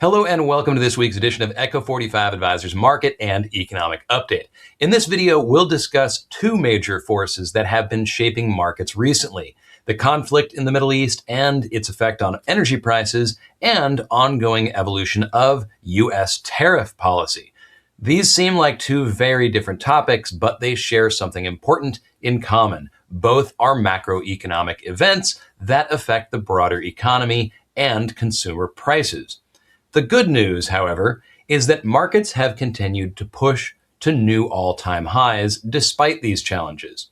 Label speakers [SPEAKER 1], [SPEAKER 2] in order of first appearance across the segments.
[SPEAKER 1] Hello and welcome to this week's edition of Echo45 Advisors Market and Economic Update. In this video, we'll discuss two major forces that have been shaping markets recently: the conflict in the Middle East and its effect on energy prices, and ongoing evolution of U.S. tariff policy. These seem like two very different topics, but they share something important in common. Both are macroeconomic events that affect the broader economy and consumer prices. The good news, however, is that markets have continued to push to new all-time highs despite these challenges.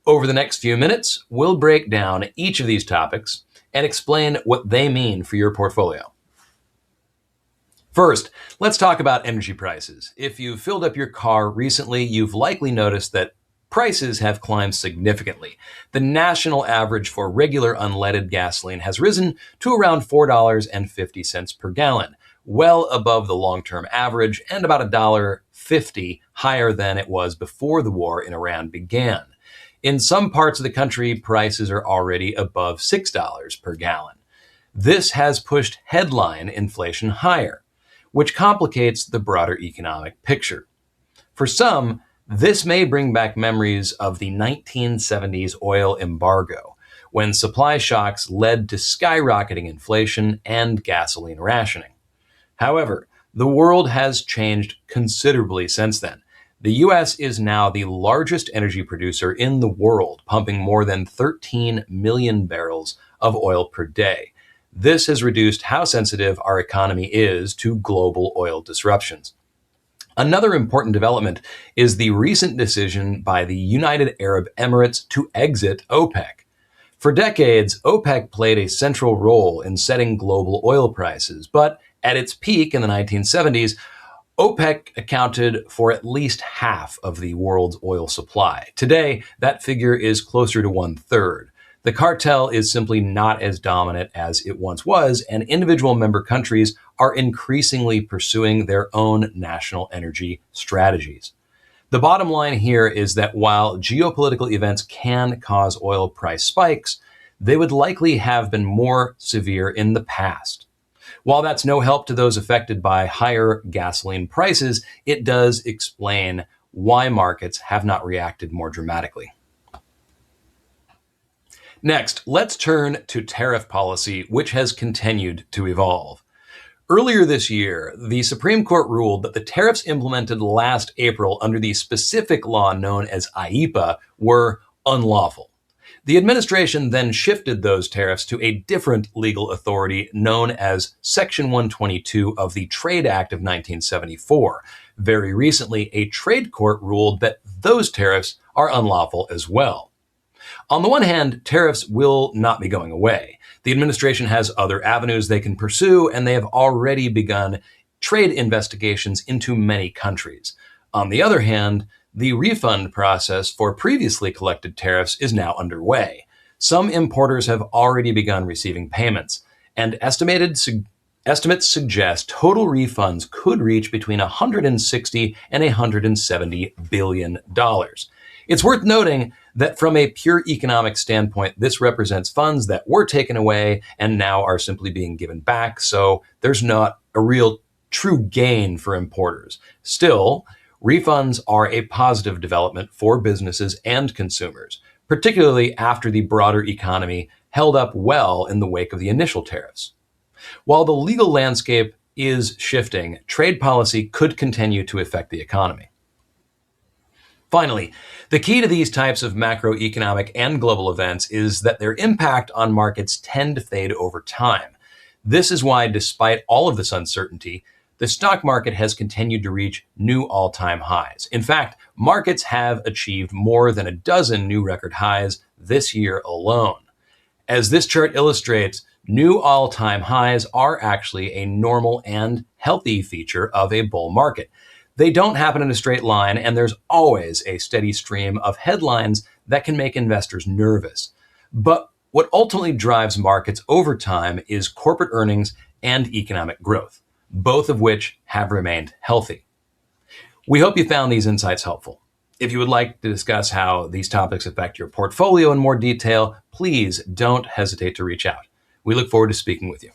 [SPEAKER 1] Over the next few minutes, we'll break down each of these topics and explain what they mean for your portfolio. First, let's talk about energy prices. If you've filled up your car recently, you've likely noticed that prices have climbed significantly. The national average for regular unleaded gasoline has risen to around $4.50 per gallon, well above the long-term average and about $1.50 higher than it was before the war in Iran began. In some parts of the country, prices are already above $6 per gallon. This has pushed headline inflation higher, which complicates the broader economic picture. For some, this may bring back memories of the 1970s oil embargo, when supply shocks led to skyrocketing inflation and gasoline rationing. However, the world has changed considerably since then. The U.S. is now the largest energy producer in the world, pumping more than 13 million barrels of oil per day. This has reduced how sensitive our economy is to global oil disruptions. Another important development is the recent decision by the United Arab Emirates to exit OPEC. For decades, OPEC played a central role in setting global oil prices, but at its peak in the 1970s, OPEC accounted for at least half of the world's oil supply. Today, that figure is closer to 1/3. The cartel is simply not as dominant as it once was, and individual member countries are increasingly pursuing their own national energy strategies. The bottom line here is that while geopolitical events can cause oil price spikes, they would likely have been more severe in the past. While that's no help to those affected by higher gasoline prices, it does explain why markets have not reacted more dramatically. Next, let's turn to tariff policy, which has continued to evolve. Earlier this year, the Supreme Court ruled that the tariffs implemented last April under the specific law known as IEEPA were unlawful. The administration then shifted those tariffs to a different legal authority known as Section 122 of the Trade Act of 1974. Very recently, a trade court ruled that those tariffs are unlawful as well. On the one hand, tariffs will not be going away. The administration has other avenues they can pursue, and they have already begun trade investigations into many countries. On the other hand, the refund process for previously collected tariffs is now underway. Some importers have already begun receiving payments, and estimates suggest total refunds could reach between $160 and $170 billion. It's worth noting that from a pure economic standpoint, this represents funds that were taken away and now are simply being given back, so there's not a real true gain for importers. Still, refunds are a positive development for businesses and consumers, particularly after the broader economy held up well in the wake of the initial tariffs. While the legal landscape is shifting, trade policy could continue to affect the economy. Finally, the key to these types of macroeconomic and global events is that their impact on markets tend to fade over time. This is why, despite all of this uncertainty, the stock market has continued to reach new all-time highs. In fact, markets have achieved more than a dozen new record highs this year alone. As this chart illustrates, new all-time highs are actually a normal and healthy feature of a bull market. They don't happen in a straight line, and there's always a steady stream of headlines that can make investors nervous. But what ultimately drives markets over time is corporate earnings and economic growth, both of which have remained healthy. We hope you found these insights helpful. If you would like to discuss how these topics affect your portfolio in more detail, please don't hesitate to reach out. We look forward to speaking with you.